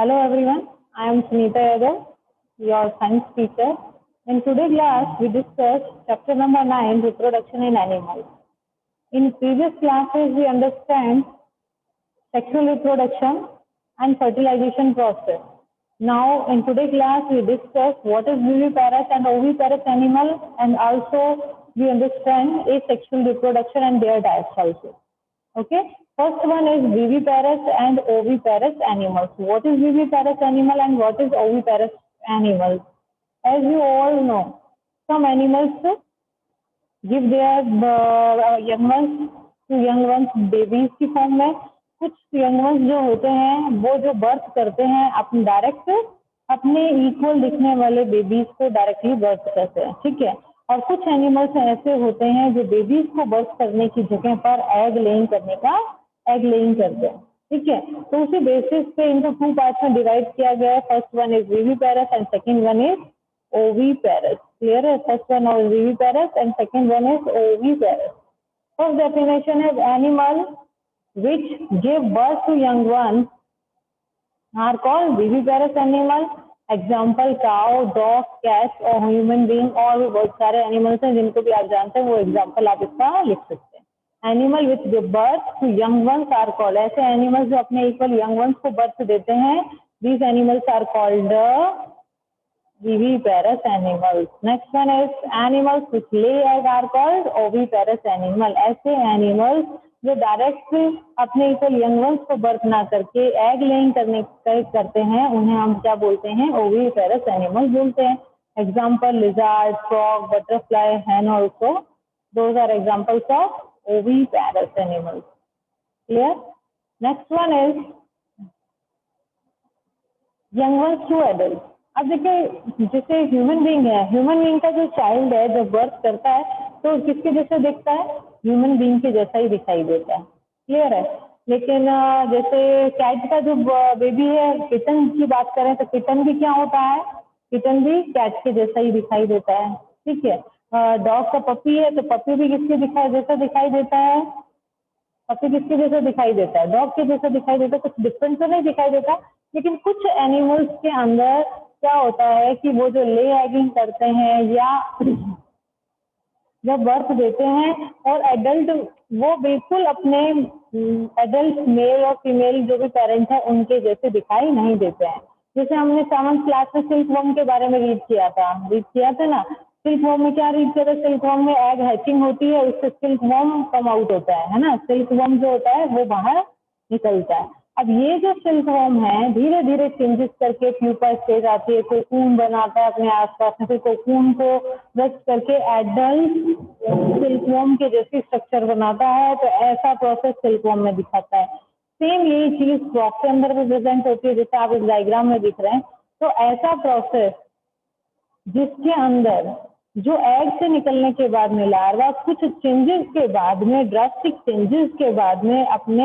Hello everyone, I am Sunita Yadav, your science teacher. In today's class, we discuss chapter number 9, reproduction in animals. In previous classes, we understand sexual reproduction and fertilization process. Now, in today's class, we discuss what is viviparous and oviparous animal, and also we understand asexual reproduction and their types also. Okay, first one is viviparous and oviparous animals. What is viviparous animal and what is oviparous animals? As you all know, some animals give their young ones babies की form में. कुछ young ones जो होते हैं वो जो birth करते हैं अपने डायरेक्ट अपने इक्वल दिखने वाले बेबीज को डायरेक्टली बर्थ करते हैं. ठीक है. और कुछ एनिमल्स ऐसे होते हैं जो बेबीज को बर्थ करने की जगह पर एग लेइंग करते हैं. ठीक है. तो उसी बेसिस पे इनको टू पार्ट्स में डिवाइड किया गया है. First one is viviparous and second one is oviparous. Clear? First one is viviparous and second one is oviparous. First definition is animal which give birth to young ones are called viviparous animal. Example cow, dog, cat और human being और भी बहुत सारे animals हैं जिनको भी आप जानते हैं, वो एग्जाम्पल आप इसका लिख सकते हैं. Animal which give birth to young ones are called. ऐसे एनिमल्स जो अपने इक्वल यंग वंस को बर्थ देते हैं, these animals are called viviparous animals. Next one is animals which lay egg are called oviparous animal. ऐसे animals जो direct अपने equal young ones को बर्थ ना करके एग लेइंग करते हैं, उन्हें हम क्या बोलते हैं? ओविपेरस एनिमल बोलते हैं. Example lizard, frog, butterfly, hen also. Those are examples of oviparous animals. Clear? Next one is young ones to adults. अब देखिए, जैसे ह्यूमन बीइंग है, ह्यूमन बीइंग का जो चाइल्ड है जब बर्थ करता है तो किसके जैसे दिखता है? ह्यूमन बीइंग के जैसा ही दिखाई देता है. क्लियर है. लेकिन जैसे कैट का जो बेबी है, किटन की बात करें तो किटन भी क्या होता है? किटन भी कैट के जैसा ही दिखाई देता है. ठीक है. डॉग का पपी है तो पपी भी किसके जैसा दिखाई देता है? पपी किसके जैसा दिखाई देता है? डॉग के जैसा दिखाई देता है. कुछ डिफरेंस तो नहीं दिखाई देता. लेकिन कुछ एनिमल्स के अंदर क्या होता है कि वो जो ले एगिंग करते हैं या जब बर्थ देते हैं और एडल्ट वो बिल्कुल अपने एडल्ट मेल और फीमेल जो भी पेरेंट है उनके जैसे दिखाई नहीं देते हैं. जैसे हमने 7th क्लास में सिल्क वर्म के बारे में रीड किया था ना. सिल्क वर्म में क्या रीड किया था? सिल्क वर्म में एग हैचिंग होती है, उससे सिल्क वर्म कम आउट होता है ना. सिल्क वर्म जो होता है वो बाहर निकलता है. अब ये जो सिल्क वर्म है धीरे धीरे चेंजेस करके प्यूपा स्टेज आती है, कोकून बनाता है अपने आसपास में, फिर कोकून को ब्रश करके एडल्ट सिल्क वर्म के जैसी स्ट्रक्चर बनाता है. तो ऐसा प्रोसेस सिल्क वर्म में दिखाता है. सेम यही चीज फ्रॉग के अंदर भी प्रेजेंट होती है, जैसे आप इस डायग्राम में दिख रहे हैं. तो ऐसा प्रोसेस जिसके अंदर जो एग से निकलने के बाद में लार्वा कुछ चेंजेस के बाद में, ड्रास्टिक चेंजेस के बाद में अपने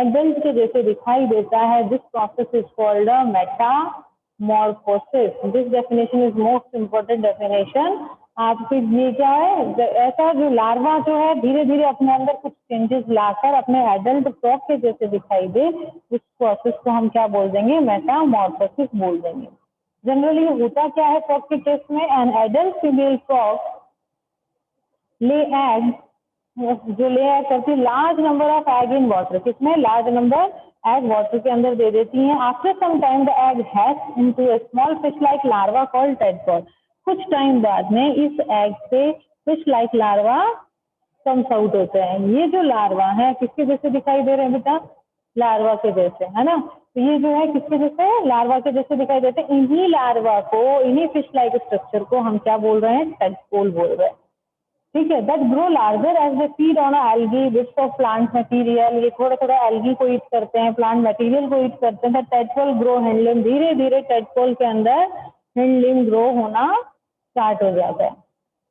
एडल्ट के जैसे दिखाई देता है. This process is called Metamorphosis. This definition is most important definition. आपके ये क्या है? ऐसा जो लार्वा जो है धीरे धीरे अपने अंदर कुछ चेंजेस लाकर अपने एडल्ट फ्रॉग के जैसे दिखाई दे, उस प्रोसेस को हम क्या बोल देंगे? मेटामॉर्फोसिस बोल देंगे. जनरली होता क्या है फ्रॉग के केस में? An adult female frog lay egg, जो ले एग करती large number of egg in water. किसमें? लार्ज नंबर एग वाटर के अंदर दे देती हैं. After some time the egg hatch into a small fish like larva called tadpole. कुछ time बाद में इस एग से fish like larva comes out होते हैं. ये जो लार्वा है किसके जैसे दिखाई दे रहे हैं बेटा? लार्वा के जैसे, है ना. तो ये जो है किसके जैसे? लार्वा के जैसे दिखाई देते हैं. इन्हीं लार्वा को, इन्हीं फिश लाइक स्ट्रक्चर को हम क्या बोल रहे हैं? टेडपोल बोल रहे हैं. ठीक है. That grow larger as they feed on algae bits of plant material. ये थोड़ा थोड़ा एल्गी को ईट करते हैं, प्लांट मटेरियल को ईट करते हैं. Tadpole grow hindlimb. धीरे धीरे टेडपोल के अंदर हैंडलिम ग्रो होना स्टार्ट हो जाता है.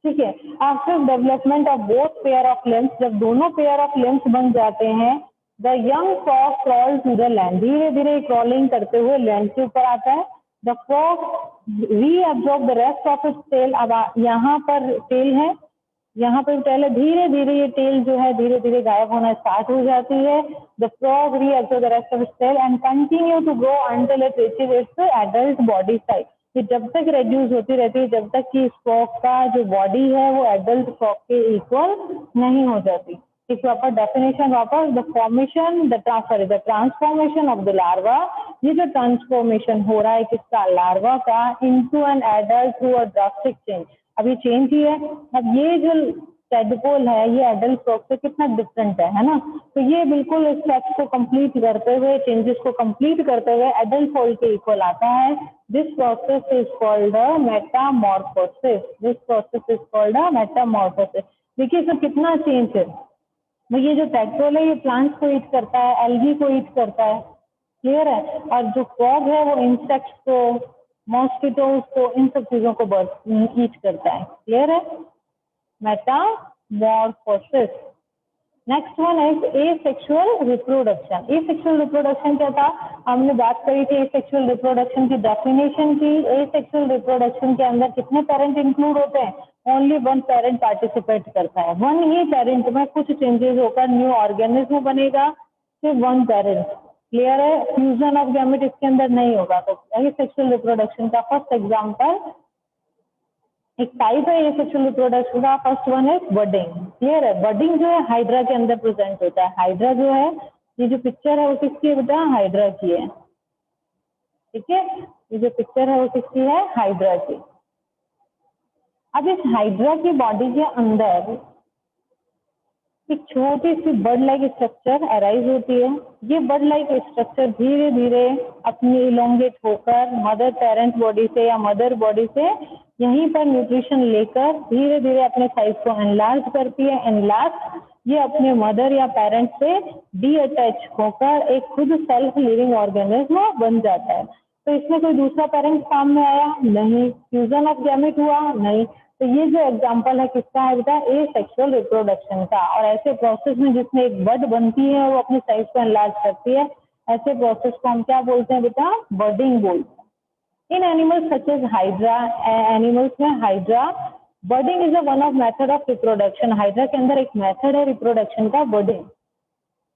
ठीक है. After development of both pair of limbs, जब दोनों पेयर ऑफ लिम्स बन जाते हैं, the young frog crawl to the land. धीरे धीरे क्रॉलिंग करते हुए लैंड के ऊपर आता है. The frog reabsorb the rest of its tail. अब यहाँ पर टेल है, यहाँ पे पहले धीरे धीरे ये टेल जो है धीरे धीरे गायब होना स्टार्ट हो जाती है. The frog reabsorb the rest of its tail and continue to grow until it reaches its adult body size. ये जब तक रिड्यूस होती रहती है जब तक कि फ्रॉग का जो बॉडी है वो एडल्ट फ्रॉग के इक्वल नहीं हो जाती. एक प्रॉपर डेफिनेशन वापस, the formation the transformation of the larva. ये जो ट्रांसफॉर्मेशन हो रहा है किसका, लार्वा का, into an adult through a drastic change. अब ये चेंज ही है. अब ये जो टेडपोल है ये एडल्ट फ्रॉग से कितना डिफरेंट है ना. तो ये बिल्कुल इस स्टेप्स को कंप्लीट करते हुए, चेंजेस को कंप्लीट करते हुए एडल्ट फोल्ड के इक्वल आता है. This process is called Metamorphosis. This process is called Metamorphosis. देखिए इसमें कितना चेंज है. ये जो टेडपोल है ये प्लांट्स को ईट करता है, एल्गी को ईट करता है, क्लियर है. और जो फ्रॉग है वो इंसेक्ट्स को, मॉस्किटोज को, इन सब चीजों को ईट करता है, क्लियर है. Metamorphosis. Next one is asexual reproduction. Asexual reproduction क्या था, हमने बात करी थी एसेक्सुअल रिप्रोडक्शन की डेफिनेशन की. एसेक्सुअल रिप्रोडक्शन के अंदर कितने पेरेंट इंक्लूड होते हैं, ओनली वन पेरेंट पार्टिसिपेट करता है. वन ही पेरेंट में कुछ चेंजेस होकर न्यू ऑर्गेनिज्म बनेगा, सिर्फ वन पेरेंट, क्लियर है. फ्यूजन ऑफ गैमेट इसके अंदर नहीं होगा. तो एसेक्सुअल रिप्रोडक्शन का फर्स्ट एग्जांपल, एक टाइप है एसेक्सुअल रिप्रोडक्शन का, फर्स्ट वन है बडिंग, क्लियर है. बडिंग जो है हाइड्रा के अंदर प्रेजेंट होता है. हाइड्रा जो है, ये जो पिक्चर है वो किसकी है बेटा, हाइड्रा की है, ठीक है. ये जो पिक्चर है वो किसकी है, हाइड्रा की. अब इस हाइड्रा की बॉडी के अंदर एक छोटी सी बर्ड लाइक स्ट्रक्चर अराइज होती है. ये बर्ड लाइक स्ट्रक्चर धीरे धीरे अपनी इलोंगेट होकर मदर पेरेंट बॉडी से या मदर बॉडी से यहीं पर न्यूट्रिशन लेकर धीरे धीरे अपने साइज को एनलार्ज करती है. एनलार्ज ये अपने मदर या पेरेंट से डी अटैच होकर एक खुद सेल्फ लिविंग ऑर्गेनिज्म बन जाता है. तो इसमें कोई दूसरा पेरेंट काम में आया नहीं, फ्यूजन ऑफ गैमेट हुआ नहीं. तो ये जो एग्जांपल है किसका है बेटा, एसेक्सुअल रिप्रोडक्शन का. और ऐसे प्रोसेस में जिसमें एक बड बनती है और वो अपने साइज को एनलार्ज करती है, ऐसे प्रोसेस को हम क्या बोलते हैं बेटा, बडिंग बोलते हैं. In animals such as hydra, animals में hydra, budding is a one of method of reproduction. Hydra के अंदर एक मेथड है रिप्रोडक्शन का, budding.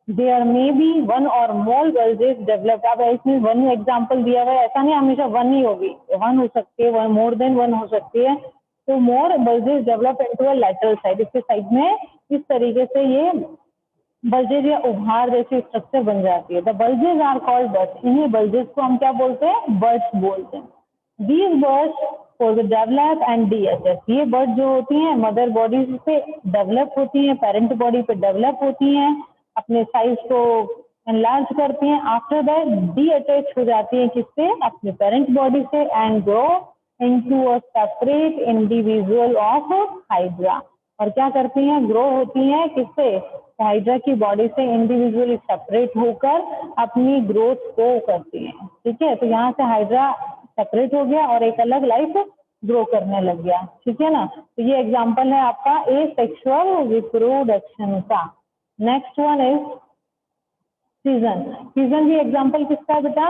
There may be one or more bulges developed. अब इसमें वन एग्जाम्पल दिया हुआ है, ऐसा नहीं हमेशा वन ही होगी, वन हो सकती है, वन मोर देन वन हो सकती है. तो more bulges develop into a lateral side. इसके साइड में इस तरीके से ये बल्जेज या उभार जैसी स्ट्रक्चर बन जाती है. The bulges are called buds. इन्हीं बल्जेज को हम क्या बोलते हैं, बर्ड्स बोलते हैं. These buds for the develop and DHS. ये बर्ड जो होती हैं मदर बॉडी से डेवलप होती हैं, पेरेंट बॉडी पे डेवलप होती हैं, अपने साइज को एनलार्ज करती हैं. आफ्टर दैट डी अटैच हो जाती है किससे, अपने पेरेंट बॉडी से, and grow into a separate individual of hydra. और क्या करती हैं, ग्रो होती हैं किससे, हाइड्रा की बॉडी से इंडिविजुअली सेपरेट होकर अपनी ग्रोथ को करती हैं, ठीक है. तो यहाँ से हाइड्रा सेपरेट हो गया और एक अलग लाइफ ग्रो करने लग गया, ठीक है ना. तो ये एग्जांपल है आपका एसेक्सुअल रिप्रोडक्शन का. Next one is season. Season भी एग्जांपल किसका है बेटा,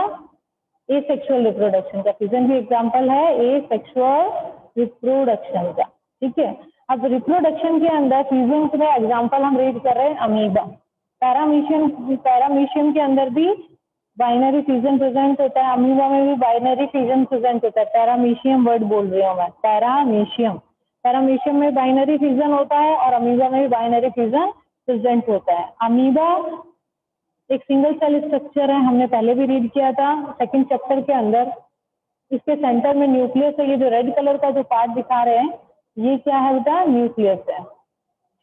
एसेक्सुअल रिप्रोडक्शन का. सीजन भी एग्जांपल है एसेक्सुअल रिप्रोडक्शन का, ठीक है. अब रिप्रोडक्शन के अंदर सीजन में एग्जांपल हम रीड कर रहे हैं अमीबा. पैरामीशियम के अंदर भी बाइनरी फ्यूजन प्रेजेंट होता है, अमीबा में भी बाइनरी फ्यूजन प्रेजेंट होता है. पैरामीशियम वर्ड बोल रही हूँ मैं, पैरामीशियम. पैरामीशियम में बाइनरी फ्यूजन होता है और अमीबा में भी बाइनरी फ्यूजन प्रेजेंट होता है. अमीबा एक सिंगल सेल स्ट्रक्चर है, हमने पहले भी रीड किया था सेकंड चैप्टर के अंदर. इसके सेंटर में न्यूक्लियस है. ये जो रेड कलर का जो पार्ट दिखा रहे हैं ये क्या है बेटा, न्यूक्लियस है,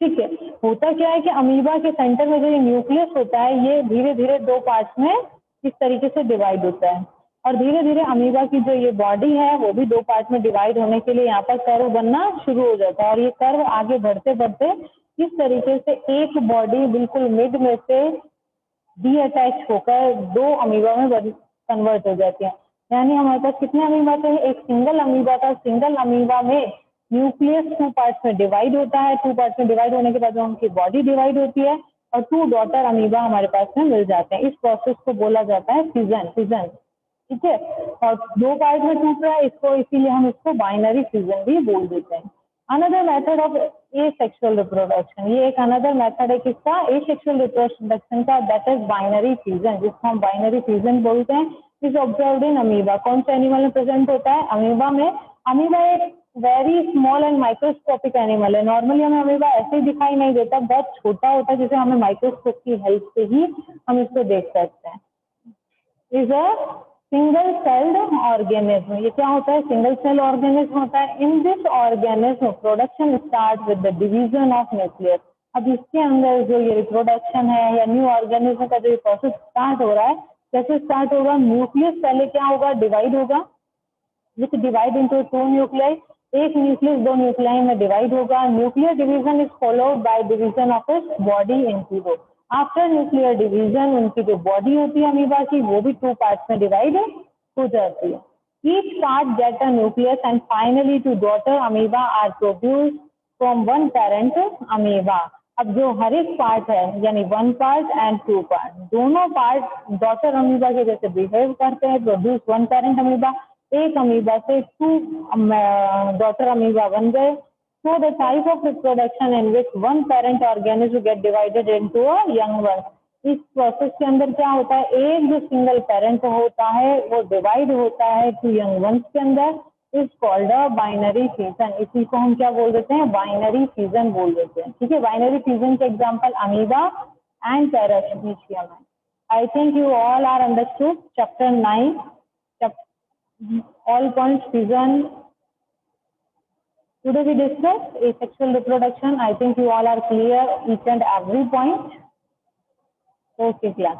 ठीक है. होता क्या है कि अमीबा के सेंटर में जो ये न्यूक्लियस होता है ये धीरे धीरे दो पार्ट्स में इस तरीके से डिवाइड होता है. और धीरे धीरे अमीबा की जो ये बॉडी है वो भी दो पार्ट में डिवाइड होने के लिए यहाँ पर कर्व बनना शुरू हो जाता है. और ये कर्व आगे बढ़ते बढ़ते इस तरीके से एक बॉडी बिल्कुल मिड में से डी अटैच होकर दो अमीबा में कन्वर्ट हो जाती है. यानी हमारे पास कितने अमीबा थे, एक सिंगल अमीबा था. सिंगल अमीबा में न्यूक्लियस टू पार्ट्स में डिवाइड होता है. टू पार्ट्स में डिवाइड होने के बाद उनकी बॉडी डिवाइड होती है और टू डॉटर अमीबा हमारे पास में मिल जाते हैं. इस प्रोसेस को बोला जाता है फ्यूजन. फ्यूजन, ठीक है. और दो पार्ट में टूट रहा है इसको, इसीलिए हम इसको बाइनरी फ्यूजन भी बोल देते हैं. Another method of asexual reproduction. ये एक अनदर मेथड है किसका, asexual reproduction का, दैट इज बाइनरी फ्यूजन, जिसको हम बाइनरी फ्यूजन बोलते हैं. Is observed in amoeba. कौन से एनिमल में प्रेजेंट होता है, अमीबा में. अमीबा एक very small and microscopic animal है. नॉर्मली हमें अमीबा ऐसे ही दिखाई नहीं देता, बहुत छोटा होता है, जिसे हमें माइक्रोस्कोप की हेल्प से ही हम इसको देख सकते हैं. Is a single celled organism. ये क्या होता है, सिंगल सेल ऑर्गेनिज्म होता है. In this organism production start with the division of nucleus. अब इसके अंदर जो ये रिप्रोडक्शन है या न्यू ऑर्गेनिज्म का जो ये प्रोसेस स्टार्ट हो रहा है, कैसे स्टार्ट होगा, न्यूक्लियस पहले क्या होगा, डिवाइड होगा, विच डिवाइड इनटू 2 न्यूक्लियाई. एक न्यूक्लियस 2 न्यूक्लियाई में डिवाइड होगा. Nuclear division is followed by division of its body into 2. After nuclear division उनकी जो बॉडी होती है अमीबा की, वो भी 2 पार्ट्स में डिवाइड हो जाती है. Each part get a nucleus and finally 2 daughter amoeba are produced from one parent amoeba. अब जो हर एक पार्ट है, यानी 1 पार्ट एंड 2 पार्ट, दोनों पार्ट डॉटर अमीबा के जैसे बिहेव करते हैं, प्रोड्यूस वन पेरेंट अमीबा. एक अमीबा से 2 डॉटर अमीबा बन गए. So the type of reproduction in which one parent organism get divided into a young one. इस प्रोसेस के अंदर क्या होता है, एक जो सिंगल पेरेंट होता है वो डिवाइड होता है 2 यंग वंस के अंदर. Is called a binary fusion. इसी को हम क्या बोल देते हैं, बाइनरी फ्यूजन बोल देते हैं. ठीक है, बाइनरी फ्यूजन के एग्जांपल अमीबा एंड पैरामीशियम है. I think you all are understood chapter 9, all points fusion. Today we discussed asexual reproduction. I think you all are clear each and every point. Okay, class.